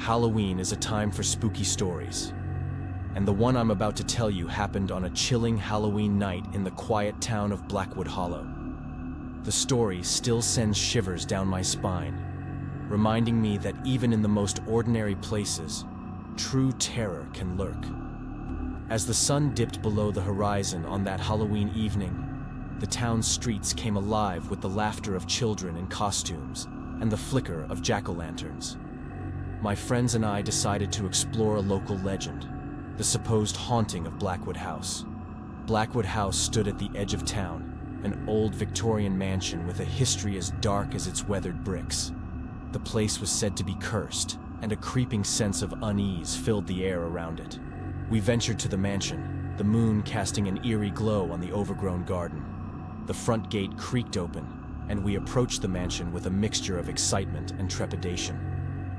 Halloween is a time for spooky stories. And the one I'm about to tell you happened on a chilling Halloween night in the quiet town of Blackwood Hollow. The story still sends shivers down my spine, reminding me that even in the most ordinary places, true terror can lurk. As the sun dipped below the horizon on that Halloween evening, the town's streets came alive with the laughter of children in costumes and the flicker of jack-o'-lanterns. My friends and I decided to explore a local legend, the supposed haunting of Blackwood House. Blackwood House stood at the edge of town, an old Victorian mansion with a history as dark as its weathered bricks. The place was said to be cursed, and a creeping sense of unease filled the air around it. We ventured to the mansion, the moon casting an eerie glow on the overgrown garden. The front gate creaked open, and we approached the mansion with a mixture of excitement and trepidation.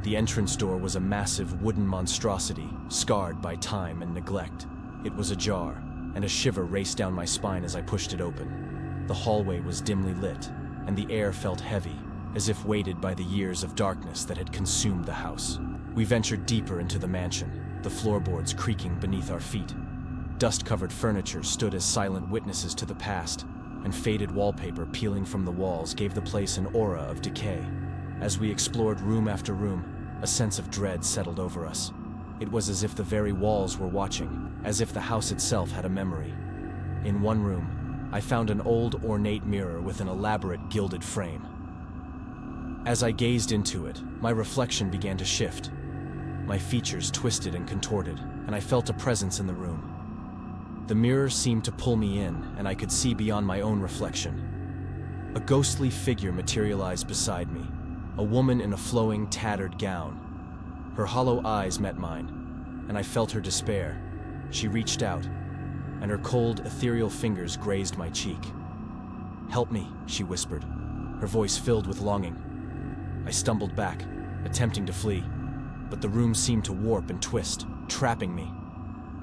The entrance door was a massive wooden monstrosity, scarred by time and neglect. It was ajar, and a shiver raced down my spine as I pushed it open. The hallway was dimly lit, and the air felt heavy, as if weighted by the years of darkness that had consumed the house. We ventured deeper into the mansion, the floorboards creaking beneath our feet. Dust-covered furniture stood as silent witnesses to the past, and faded wallpaper peeling from the walls gave the place an aura of decay. As we explored room after room, a sense of dread settled over us. It was as if the very walls were watching, as if the house itself had a memory. In one room, I found an old ornate mirror with an elaborate gilded frame. As I gazed into it, my reflection began to shift. My features twisted and contorted, and I felt a presence in the room. The mirror seemed to pull me in, and I could see beyond my own reflection. A ghostly figure materialized beside me, a woman in a flowing, tattered gown. Her hollow eyes met mine, and I felt her despair. She reached out, and her cold, ethereal fingers grazed my cheek. "Help me," she whispered, her voice filled with longing. I stumbled back, attempting to flee, but the room seemed to warp and twist, trapping me.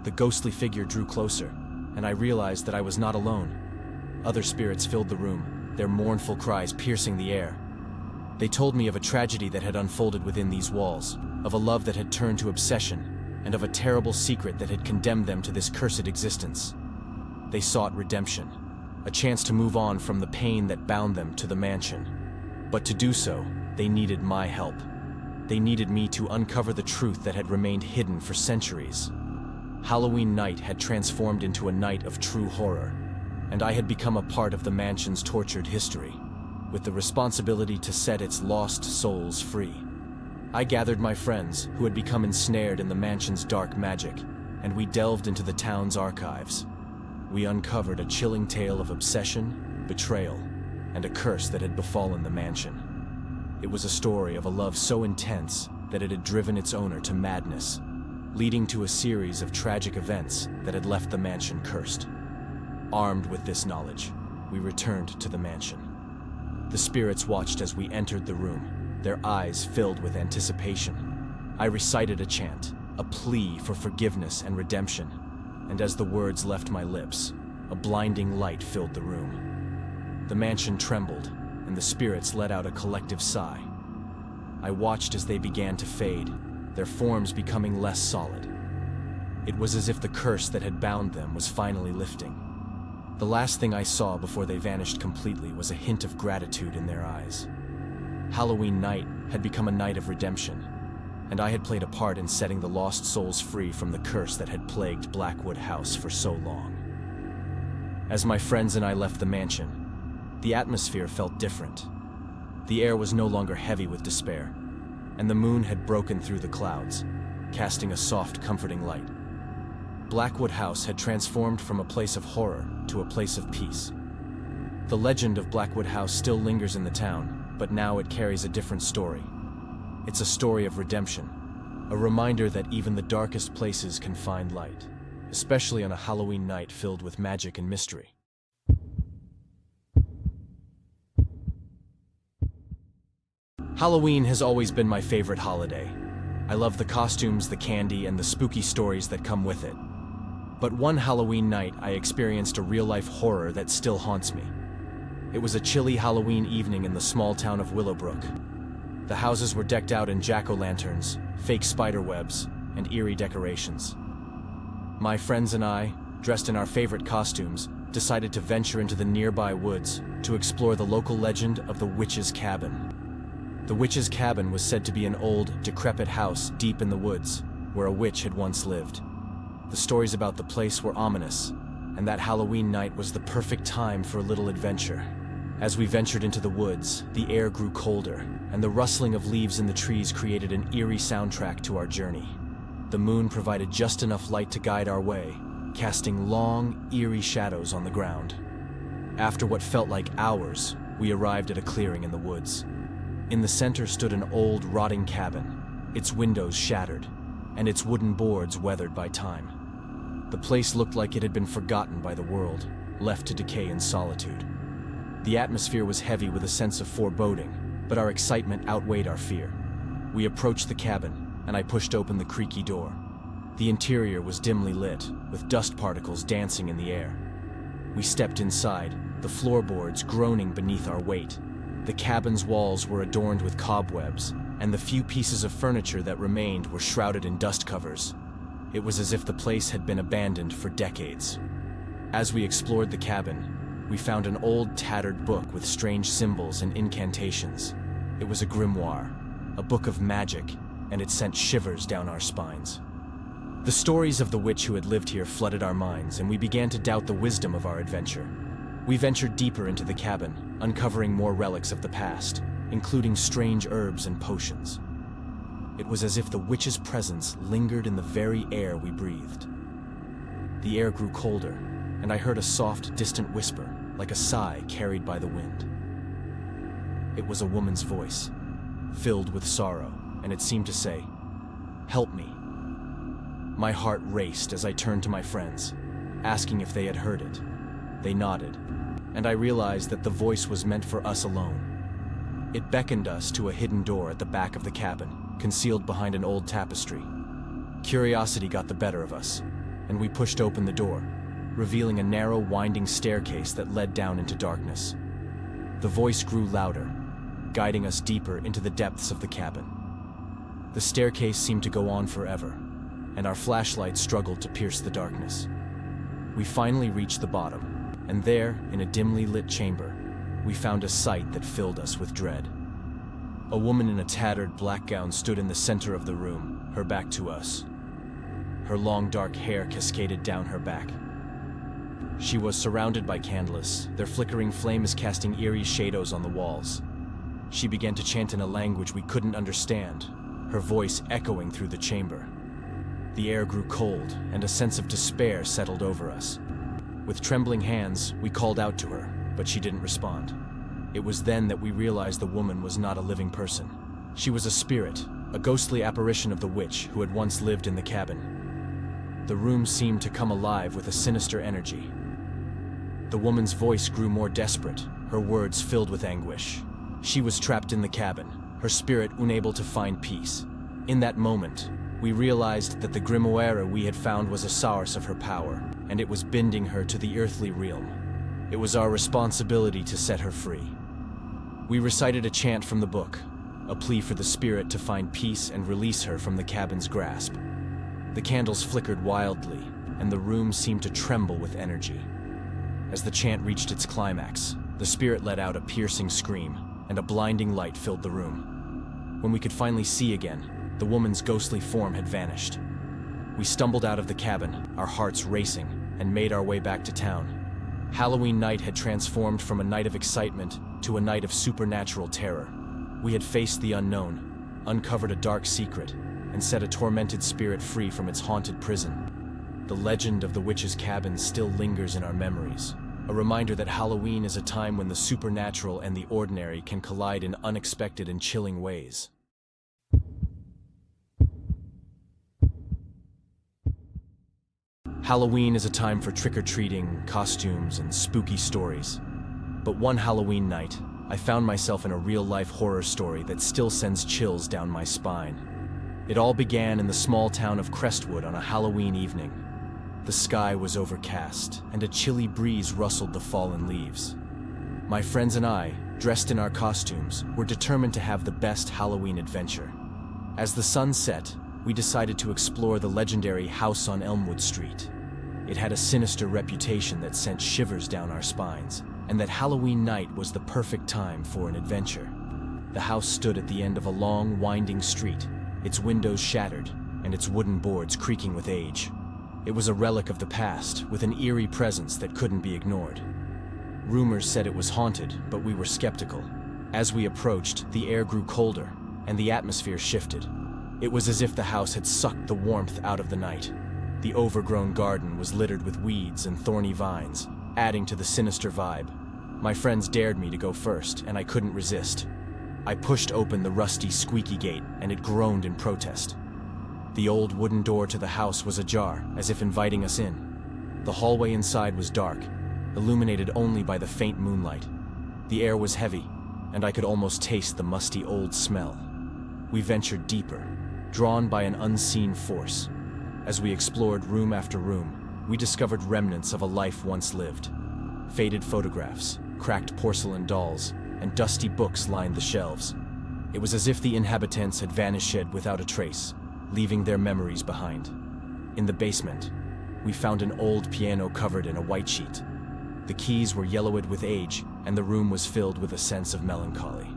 The ghostly figure drew closer, and I realized that I was not alone. Other spirits filled the room, their mournful cries piercing the air. They told me of a tragedy that had unfolded within these walls, of a love that had turned to obsession, and of a terrible secret that had condemned them to this cursed existence. They sought redemption, a chance to move on from the pain that bound them to the mansion. But to do so, they needed my help. They needed me to uncover the truth that had remained hidden for centuries. Halloween night had transformed into a night of true horror, and I had become a part of the mansion's tortured history, with the responsibility to set its lost souls free. I gathered my friends, who had become ensnared in the mansion's dark magic, and we delved into the town's archives. We uncovered a chilling tale of obsession, betrayal, and a curse that had befallen the mansion. It was a story of a love so intense that it had driven its owner to madness, leading to a series of tragic events that had left the mansion cursed. Armed with this knowledge, we returned to the mansion. The spirits watched as we entered the room, their eyes filled with anticipation. I recited a chant, a plea for forgiveness and redemption, and as the words left my lips, a blinding light filled the room. The mansion trembled, and the spirits let out a collective sigh. I watched as they began to fade, their forms becoming less solid. It was as if the curse that had bound them was finally lifting. The last thing I saw before they vanished completely was a hint of gratitude in their eyes. Halloween night had become a night of redemption, and I had played a part in setting the lost souls free from the curse that had plagued Blackwood House for so long. As my friends and I left the mansion, the atmosphere felt different. The air was no longer heavy with despair, and the moon had broken through the clouds, casting a soft, comforting light. Blackwood House had transformed from a place of horror to a place of peace. The legend of Blackwood House still lingers in the town, but now it carries a different story. It's a story of redemption, a reminder that even the darkest places can find light, especially on a Halloween night filled with magic and mystery. Halloween has always been my favorite holiday. I love the costumes, the candy, and the spooky stories that come with it. But one Halloween night, I experienced a real-life horror that still haunts me. It was a chilly Halloween evening in the small town of Willowbrook. The houses were decked out in jack-o'-lanterns, fake spider webs, and eerie decorations. My friends and I, dressed in our favorite costumes, decided to venture into the nearby woods to explore the local legend of the Witch's Cabin. The Witch's Cabin was said to be an old, decrepit house deep in the woods, where a witch had once lived. The stories about the place were ominous, and that Halloween night was the perfect time for a little adventure. As we ventured into the woods, the air grew colder, and the rustling of leaves in the trees created an eerie soundtrack to our journey. The moon provided just enough light to guide our way, casting long, eerie shadows on the ground. After what felt like hours, we arrived at a clearing in the woods. In the center stood an old, rotting cabin, its windows shattered, and its wooden boards weathered by time. The place looked like it had been forgotten by the world, left to decay in solitude. The atmosphere was heavy with a sense of foreboding, but our excitement outweighed our fear. We approached the cabin, and I pushed open the creaky door. The interior was dimly lit, with dust particles dancing in the air. We stepped inside, the floorboards groaning beneath our weight. The cabin's walls were adorned with cobwebs, and the few pieces of furniture that remained were shrouded in dust covers. It was as if the place had been abandoned for decades. As we explored the cabin, we found an old, tattered book with strange symbols and incantations. It was a grimoire, a book of magic, and it sent shivers down our spines. The stories of the witch who had lived here flooded our minds, and we began to doubt the wisdom of our adventure. We ventured deeper into the cabin, uncovering more relics of the past, including strange herbs and potions. It was as if the witch's presence lingered in the very air we breathed. The air grew colder, and I heard a soft, distant whisper, like a sigh carried by the wind. It was a woman's voice, filled with sorrow, and it seemed to say, "Help me." My heart raced as I turned to my friends, asking if they had heard it. They nodded, and I realized that the voice was meant for us alone. It beckoned us to a hidden door at the back of the cabin, concealed behind an old tapestry. Curiosity got the better of us, and we pushed open the door, revealing a narrow, winding staircase that led down into darkness. The voice grew louder, guiding us deeper into the depths of the cabin. The staircase seemed to go on forever, and our flashlights struggled to pierce the darkness. We finally reached the bottom, and there, in a dimly lit chamber, we found a sight that filled us with dread. A woman in a tattered black gown stood in the center of the room, her back to us. Her long dark hair cascaded down her back. She was surrounded by candles, their flickering flames casting eerie shadows on the walls. She began to chant in a language we couldn't understand, her voice echoing through the chamber. The air grew cold, and a sense of despair settled over us. With trembling hands, we called out to her, but she didn't respond. It was then that we realized the woman was not a living person. She was a spirit, a ghostly apparition of the witch who had once lived in the cabin. The room seemed to come alive with a sinister energy. The woman's voice grew more desperate, her words filled with anguish. She was trapped in the cabin, her spirit unable to find peace. In that moment, we realized that the grimoire we had found was a source of her power, and it was binding her to the earthly realm. It was our responsibility to set her free. We recited a chant from the book, a plea for the spirit to find peace and release her from the cabin's grasp. The candles flickered wildly, and the room seemed to tremble with energy. As the chant reached its climax, the spirit let out a piercing scream, and a blinding light filled the room. When we could finally see again, the woman's ghostly form had vanished. We stumbled out of the cabin, our hearts racing, and made our way back to town. Halloween night had transformed from a night of excitement to a night of supernatural terror. We had faced the unknown, uncovered a dark secret, and set a tormented spirit free from its haunted prison. The legend of the witch's cabin still lingers in our memories, a reminder that Halloween is a time when the supernatural and the ordinary can collide in unexpected and chilling ways. Halloween is a time for trick-or-treating, costumes, and spooky stories. But one Halloween night, I found myself in a real-life horror story that still sends chills down my spine. It all began in the small town of Crestwood on a Halloween evening. The sky was overcast, and a chilly breeze rustled the fallen leaves. My friends and I, dressed in our costumes, were determined to have the best Halloween adventure. As the sun set, we decided to explore the legendary house on Elmwood Street. It had a sinister reputation that sent shivers down our spines, and that Halloween night was the perfect time for an adventure. The house stood at the end of a long, winding street, its windows shattered, and its wooden boards creaking with age. It was a relic of the past, with an eerie presence that couldn't be ignored. Rumors said it was haunted, but we were skeptical. As we approached, the air grew colder, and the atmosphere shifted. It was as if the house had sucked the warmth out of the night. The overgrown garden was littered with weeds and thorny vines, adding to the sinister vibe. My friends dared me to go first, and I couldn't resist. I pushed open the rusty, squeaky gate, and it groaned in protest. The old wooden door to the house was ajar, as if inviting us in. The hallway inside was dark, illuminated only by the faint moonlight. The air was heavy, and I could almost taste the musty old smell. We ventured deeper, drawn by an unseen force. As we explored room after room, we discovered remnants of a life once lived. Faded photographs, cracked porcelain dolls, and dusty books lined the shelves. It was as if the inhabitants had vanished without a trace, leaving their memories behind. In the basement, we found an old piano covered in a white sheet. The keys were yellowed with age, and the room was filled with a sense of melancholy.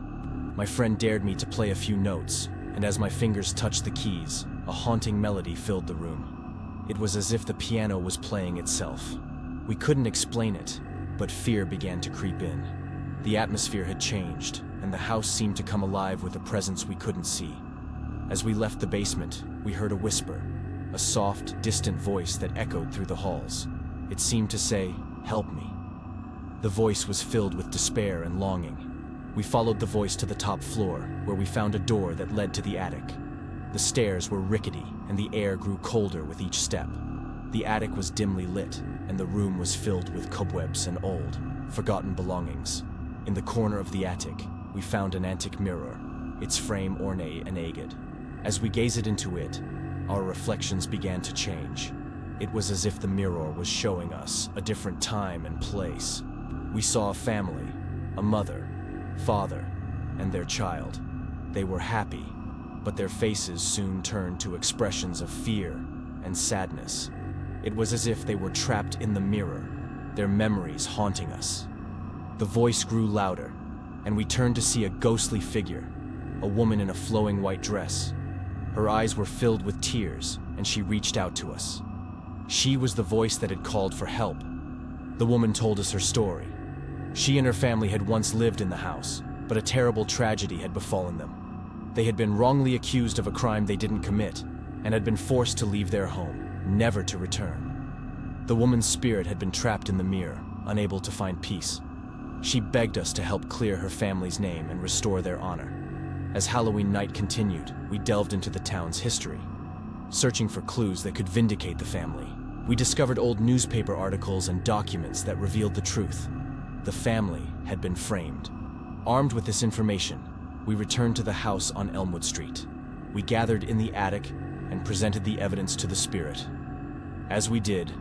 My friend dared me to play a few notes, and as my fingers touched the keys, a haunting melody filled the room. It was as if the piano was playing itself. We couldn't explain it, but fear began to creep in. The atmosphere had changed, and the house seemed to come alive with a presence we couldn't see. As we left the basement, we heard a whisper, a soft, distant voice that echoed through the halls. It seemed to say, "Help me." The voice was filled with despair and longing. We followed the voice to the top floor, where we found a door that led to the attic. The stairs were rickety, and the air grew colder with each step. The attic was dimly lit, and the room was filled with cobwebs and old, forgotten belongings. In the corner of the attic, we found an antique mirror, its frame ornate and aged. As we gazed into it, our reflections began to change. It was as if the mirror was showing us a different time and place. We saw a family, a mother, father, and their child. They were happy, but their faces soon turned to expressions of fear and sadness. It was as if they were trapped in the mirror, their memories haunting us. The voice grew louder, and we turned to see a ghostly figure, a woman in a flowing white dress. Her eyes were filled with tears, and she reached out to us. She was the voice that had called for help. The woman told us her story. She and her family had once lived in the house, but a terrible tragedy had befallen them. They had been wrongly accused of a crime they didn't commit, and had been forced to leave their home, never to return. The woman's spirit had been trapped in the mirror, unable to find peace. She begged us to help clear her family's name and restore their honor. As Halloween night continued, we delved into the town's history. Searching for clues that could vindicate the family, we discovered old newspaper articles and documents that revealed the truth. The family had been framed. Armed with this information, we returned to the house on Elmwood Street. We gathered in the attic and presented the evidence to the spirit. As we did,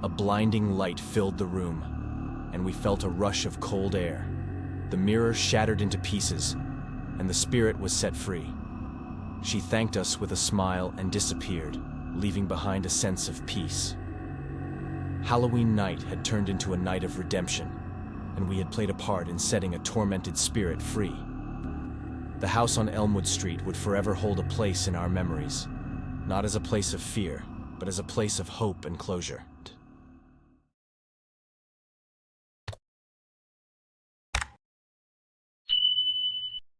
a blinding light filled the room, and we felt a rush of cold air. The mirror shattered into pieces, and the spirit was set free. She thanked us with a smile and disappeared, leaving behind a sense of peace. Halloween night had turned into a night of redemption, and we had played a part in setting a tormented spirit free. The house on Elmwood Street would forever hold a place in our memories, not as a place of fear, but as a place of hope and closure.